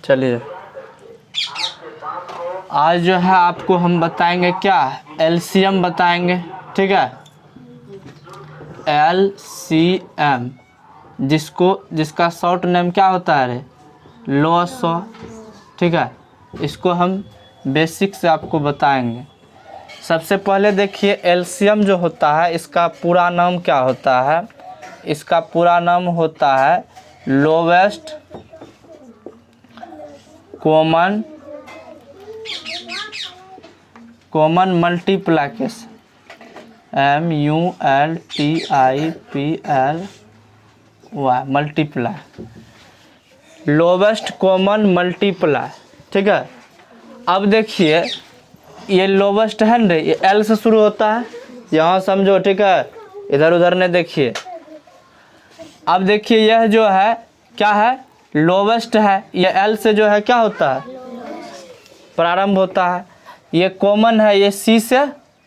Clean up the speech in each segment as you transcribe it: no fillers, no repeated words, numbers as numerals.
चलिए आज जो है आपको हम बताएंगे क्या, एलसीएम बताएंगे, ठीक है। एलसीएम जिसका शॉर्ट नेम क्या होता है रे, लॉ, ठीक है। इसको हम बेसिक से आपको बताएंगे। सबसे पहले देखिए एलसीएम जो होता है इसका पूरा नाम क्या होता है। इसका पूरा नाम होता है lowest common multiplication, MULTIPLY multiply, lowest common multiply, ठीक है। अब देखिए ये लोवेस्ट है ना, ये एल से शुरू होता है, यहाँ समझो, ठीक है। इधर उधर ने देखिए। अब देखिए यह जो है क्या है, लोवेस्ट है। ये एल से जो है क्या होता है, प्रारंभ होता है। ये कॉमन है, ये सी से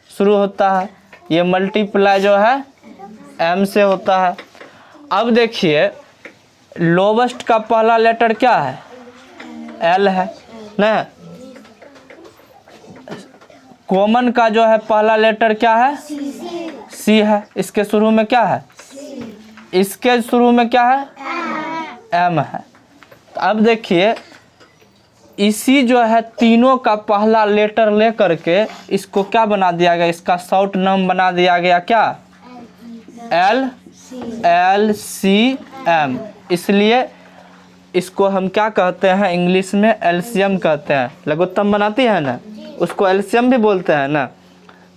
शुरू होता है। ये मल्टीप्लाई जो है एम से होता है। अब देखिए लोवेस्ट का पहला लेटर क्या है, एल है ना। कॉमन का जो है पहला लेटर क्या है, सी है। इसके शुरू में क्या है, इसके शुरू में क्या है, एम है। तो अब देखिए इसी जो है तीनों का पहला लेटर ले करके इसको क्या बना दिया गया, इसका शॉर्ट नाम बना दिया गया क्या, LCM। इसलिए इसको हम क्या कहते हैं, इंग्लिश में एलसीएम कहते हैं। लघुत्तम बनाती है ना, उसको एलसीएम भी बोलते हैं ना।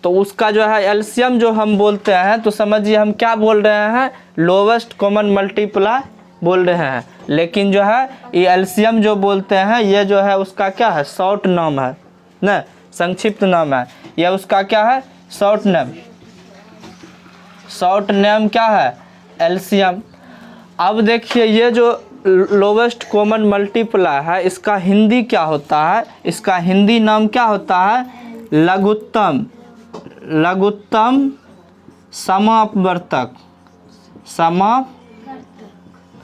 तो उसका जो है एलसीएम जो हम बोलते हैं, तो समझिए हम क्या बोल रहे हैं, लोवेस्ट कॉमन मल्टीप्लाई बोल रहे हैं। लेकिन जो है ये एलसीएम जो बोलते हैं, ये जो है उसका क्या है, शॉर्ट नाम है ना, संक्षिप्त नाम है। ये उसका क्या है, शॉर्ट नेम। शॉर्ट नेम क्या है, एलसीएम। अब देखिए ये जो लोवेस्ट कॉमन मल्टीप्लाई है, इसका हिंदी क्या होता है, इसका हिंदी नाम क्या होता है, लघुत्तम समापवर्तक,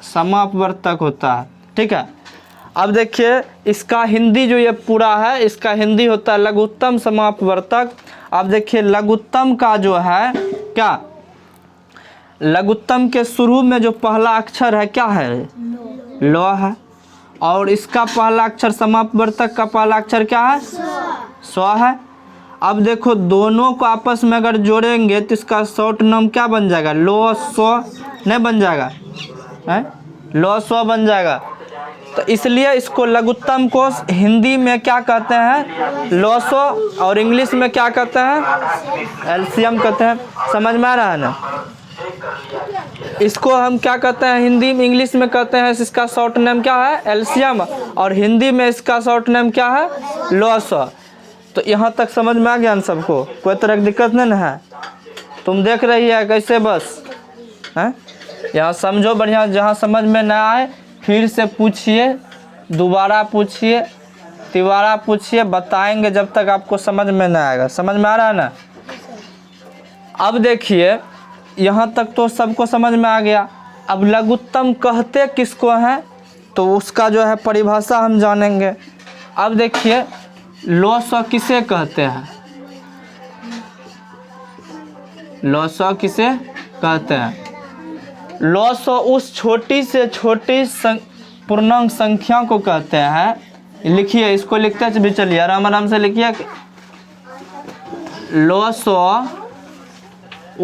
समापवर्तक होता है, ठीक है। अब देखिए इसका हिंदी जो ये पूरा है, इसका हिंदी होता है लघुत्तम समापवर्तक। अब देखिए लघुत्तम का जो है क्या, लघुत्तम के शुरू में जो पहला अक्षर है क्या है, लॉ है। और इसका पहला अक्षर समापवर्तक का पहला अक्षर क्या है, स्व है। अब देखो दोनों को आपस में अगर जोड़ेंगे तो इसका शॉर्ट नाम क्या बन जाएगा, लो स्व नहीं बन जाएगा, है लो स्व बन जाएगा। तो इसलिए इसको लघुत्तम को हिंदी में क्या कहते हैं, लो स्व, और इंग्लिश में क्या कहते हैं, एलसीएम कहते हैं। समझ में आ रहा है ना। इसको हम क्या कहते हैं, हिंदी में इंग्लिश में कहते हैं, इसका शॉर्ट नेम क्या है, एलसीएम, और हिंदी में इसका शॉर्ट नेम क्या है, लो स्व। तो यहाँ तक समझ में आ गया न सबको, कोई तरह की दिक्कत नहीं ना है। तुम देख रही है कैसे, बस हैं, यहाँ समझो बढ़िया। जहाँ समझ में ना आए फिर से पूछिए, दोबारा पूछिए, तिबारा पूछिए, बताएंगे जब तक आपको समझ में ना आएगा। समझ में आ रहा है ना। अब देखिए यहाँ तक तो सबको समझ में आ गया। अब लघुत्तम कहते किसको हैं, तो उसका जो है परिभाषा हम जानेंगे। अब देखिए लो स्व किसे कहते हैं, लो स्व किसे कहते हैं, लो स्व उस छोटी से छोटी पूर्णांक संख्या को कहते हैं। लिखिए, इसको लिखते भी चलिए, आराम आराम से लिखिए। लो स्व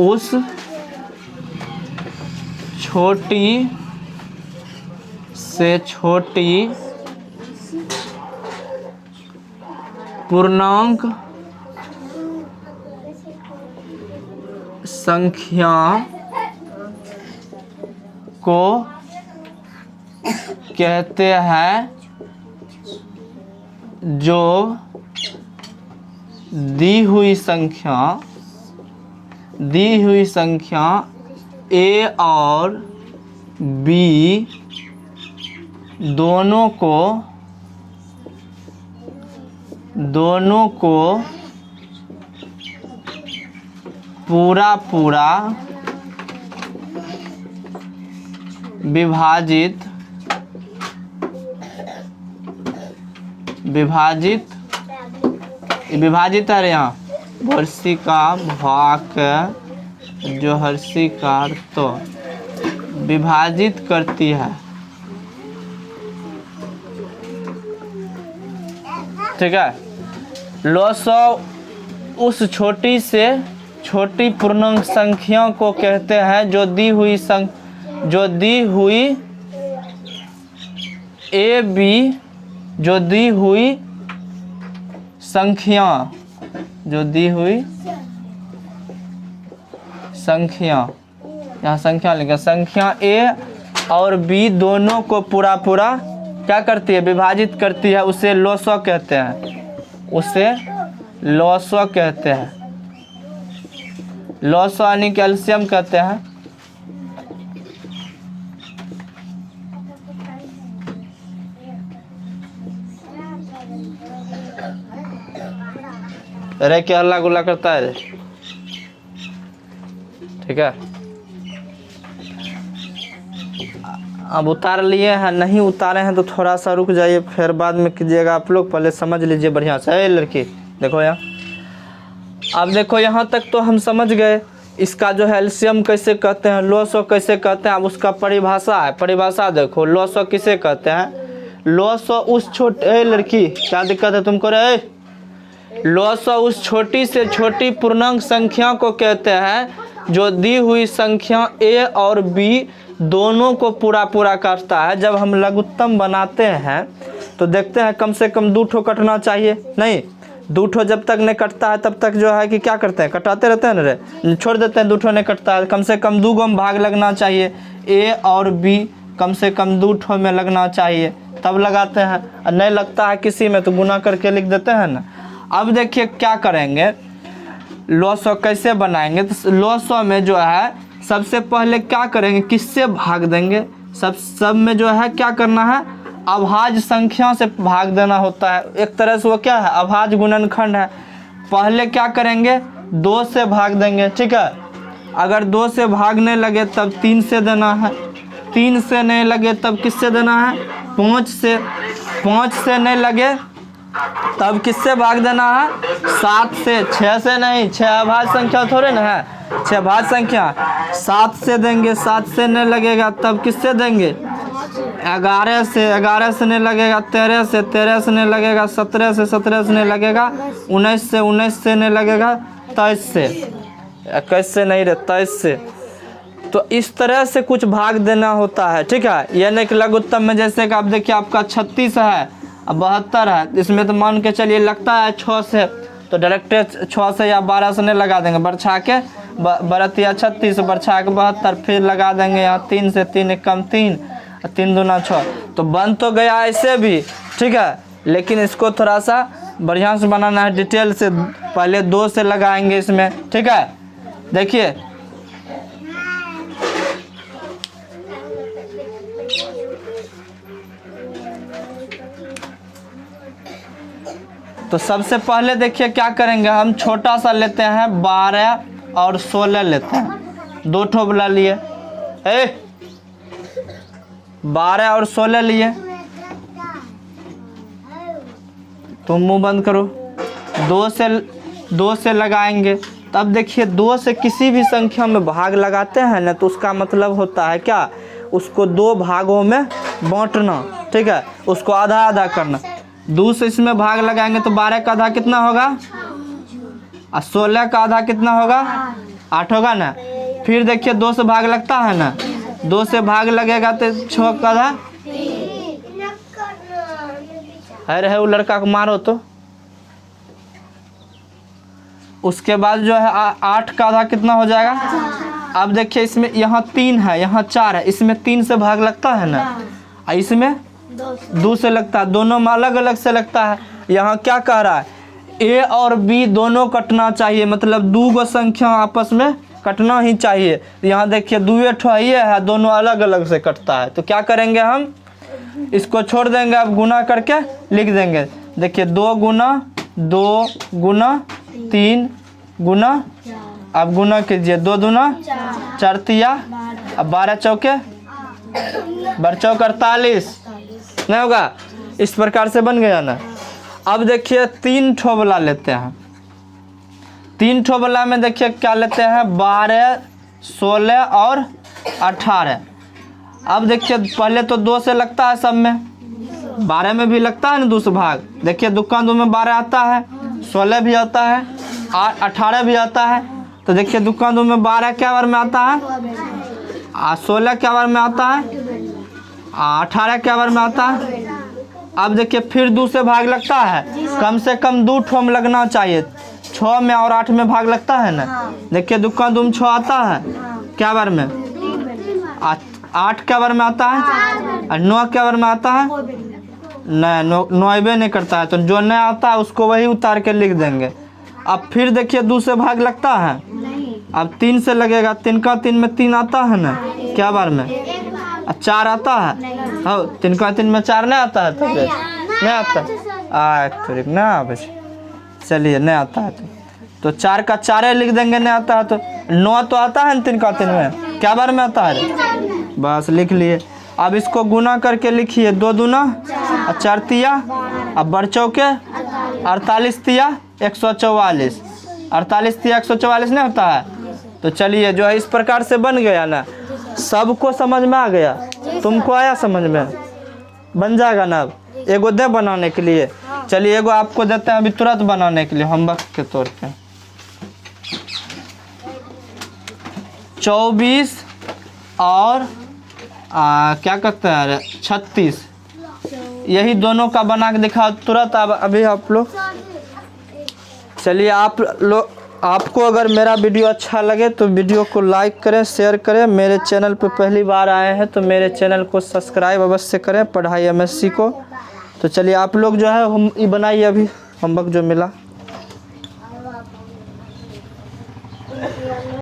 उस छोटी से छोटी पूर्णांक संख्या को कहते हैं जो दी हुई संख्या ए और बी दोनों को पूरा विभाजित, विभाजित है यहाँ वर्षिका भाग जो हर्षिकार तो विभाजित करती है, ठीक है। लॉसो उस छोटी से छोटी पूर्णांक संख्या को कहते हैं जो दी हुई ए बी जो दी हुई संख्या यहाँ संख्या लिखा, संख्या ए और बी दोनों को पूरा क्या करती है, विभाजित करती है, उसे लॉसो कहते हैं, उसे लॉसो कहते हैं। लॉसो यानी कैल्शियम कहते हैं। अरे क्या हल्ला गुल्ला करता है, ठीक है। अब उतार लिए हैं, नहीं उतारे हैं तो थोड़ा सा रुक जाइए, फिर बाद में कीजिएगा आप लोग, पहले समझ लीजिए बढ़िया से। लड़की देखो यहाँ, अब देखो यहाँ तक तो हम समझ गए इसका जो है एल्शियम कैसे कहते हैं, लॉसो कैसे कहते हैं। अब उसका परिभाषा है, परिभाषा देखो, लॉसो किसे कहते हैं। लॉसो उस छोटे, लड़की क्या दिक्कत है तुमको रे, लॉसो उस छोटी से छोटी पूर्णांक संख्या को कहते हैं जो दी हुई संख्या ए और बी दोनों को पूरा करता है। जब हम लघुत्तम बनाते हैं तो देखते हैं कम से कम 2 ठो कटना चाहिए, नहीं 2 ठो जब तक नहीं कटता है तब तक जो है कि क्या करते हैं, कटाते रहते हैं ना रे, छोड़ देते हैं, 2 ठो नहीं कटता है, कम से कम 2 गो में भाग लगना चाहिए, ए और बी कम से कम 2 ठो में लगना चाहिए, तब लगाते हैं। और नहीं लगता है किसी में तो गुना करके लिख देते हैं ना। अब देखिए क्या करेंगे, लॉसो कैसे बनाएंगे। तो लॉसो में जो है सबसे पहले क्या करेंगे, किससे भाग देंगे, सब में जो है क्या करना है, अभाज्य संख्या से भाग देना होता है। एक तरह से वो क्या है, अभाज्य गुणनखंड है। पहले क्या करेंगे, 2 से भाग देंगे, ठीक है। अगर 2 से भागने लगे तब 3 से देना है, 3 से नहीं लगे तब किससे देना है, 5 से, 5 से नहीं लगे तब किससे भाग देना है, 7 से, 6 से नहीं, 6 अभाज्य संख्या थोड़े ना है, 6 भाज्य संख्या, 7 से देंगे, 7 से नहीं लगेगा तब किससे देंगे, 11 से, 11 से नहीं लगेगा 13 से, 13 से नहीं लगेगा 17 से, 17 से नहीं लगेगा 19 से, 19 से नहीं लगेगा 23 से, 21 से नहीं रहता 23 से। तो इस तरह से कुछ भाग देना होता है, ठीक है। यानी कि लघुत्तम में जैसे कि आप देखिए आपका 36 है, अब 72 है, इसमें तो मान के चलिए लगता है 6 से, तो डायरेक्ट 6 से या 12 से नहीं लगा देंगे, बरछा के बरतिया 36 बरछा के 72, फिर लगा देंगे यहाँ 3 से, 3 एक कम 3, 3 दूना 6, तो बन तो गया ऐसे भी, ठीक है। लेकिन इसको थोड़ा सा बढ़िया से बनाना है, डिटेल से। पहले 2 से लगाएंगे इसमें, ठीक है। देखिए तो सबसे पहले देखिए क्या करेंगे, हम छोटा सा लेते हैं 12 और 16 लेते हैं, 2 ठो बुला लिए, 12 और 16 लिए, तुम मुंह बंद करो। 2 से लगाएंगे, तब देखिए 2 से किसी भी संख्या में भाग लगाते हैं ना तो उसका मतलब होता है क्या, उसको 2 भागों में बांटना, ठीक है, उसको आधा आधा करना। 2 से इसमें भाग लगाएंगे तो 12 का आधा कितना होगा, और 16 का आधा कितना होगा, 8 होगा ना। फिर देखिए 2 से भाग लगता है ना, 2 से भाग लगेगा तो 6 का आधा, अरे वो लड़का को मारो तो। उसके बाद जो है 8 का आधा कितना हो जाएगा। अब देखिए इसमें यहाँ 3 है, यहाँ 4 है, इसमें 3 से भाग लगता है ना, और इसमें 2 से लगता है, दोनों में अलग अलग से लगता है। यहाँ क्या कह रहा है, ए और बी दोनों कटना चाहिए, मतलब 2 गो संख्या आपस में कटना ही चाहिए। यहाँ देखिए 2 ठो ये है, दोनों अलग अलग से कटता है। तो क्या करेंगे, हम इसको छोड़ देंगे, अब गुना करके लिख देंगे। देखिए 2 गुना 2 गुना 3 गुना, अब गुना कीजिए, 2 दूना 4 तिया, अब 12 चौके 12 चौक 48 नहीं होगा, इस प्रकार से बन गया ना। अब देखिए 3 ठो वाला लेते हैं। 3 ठो वाला में देखिए क्या लेते हैं, 12, 16 और 18। अब देखिए पहले तो 2 से लगता है सब में, 12 में भी लगता है ना 2 से भाग। देखिए दुक्का 2 में 12 आता है, 16 भी आता है और 18 भी आता है। तो देखिए दुक्का 2 में 12 क्या बार में आता है, 16 क्या बार में आता है, 18 क्या बार में आता है। अब देखिए फिर 2 से भाग लगता है, कम से कम 2 ठो में लगना चाहिए। 6 में और 8 में भाग लगता है ना। देखिए दुक्का 2 में 6 आता है क्या बार में, 8 क्या बार में आता है और 9 क्या बार में आता है, नहीं 9 नहीं करता है। तो जो नहीं आता है उसको वही उतार के लिख देंगे। अब फिर देखिए 2 से भाग लगता है, अब 3 से लगेगा। 3 का 3 में 3 आता है ना क्या बार में, 4 आता है। हो 3 का 3 में 4 नहीं आता है, तो नहीं आता है ना बस, चलिए नहीं आता है तो 4 का 4 लिख देंगे, नहीं आता है तो 9 तो आता है ना 3 का 3 में क्या बार में आता है, बस लिख लिए। अब इसको गुना करके लिखिए, 2 दूना 4 तिया, अब बढ़ चौके 48 तिया 144, 48 तिया 144 नहीं होता है। तो चलिए जो है इस प्रकार से बन गया ना, सबको समझ में आ गया, तुमको आया समझ में, बन जाएगा ना। अब एगो दे बनाने के लिए, चलिए एगो आपको देते हैं अभी तुरंत बनाने के लिए होमवर्क के तौर पे। 24 और क्या कहते हैं 36, यही दोनों का बना के दिखाओ तुरंत। अब अभी आप लोग चलिए, आपको अगर मेरा वीडियो अच्छा लगे तो वीडियो को लाइक करें, शेयर करें। मेरे चैनल पर पहली बार आए हैं तो मेरे चैनल को सब्सक्राइब अवश्य करें, पढ़ाई MSc को। तो चलिए आप लोग जो है हम ये बनाइए अभी होमवर्क जो मिला।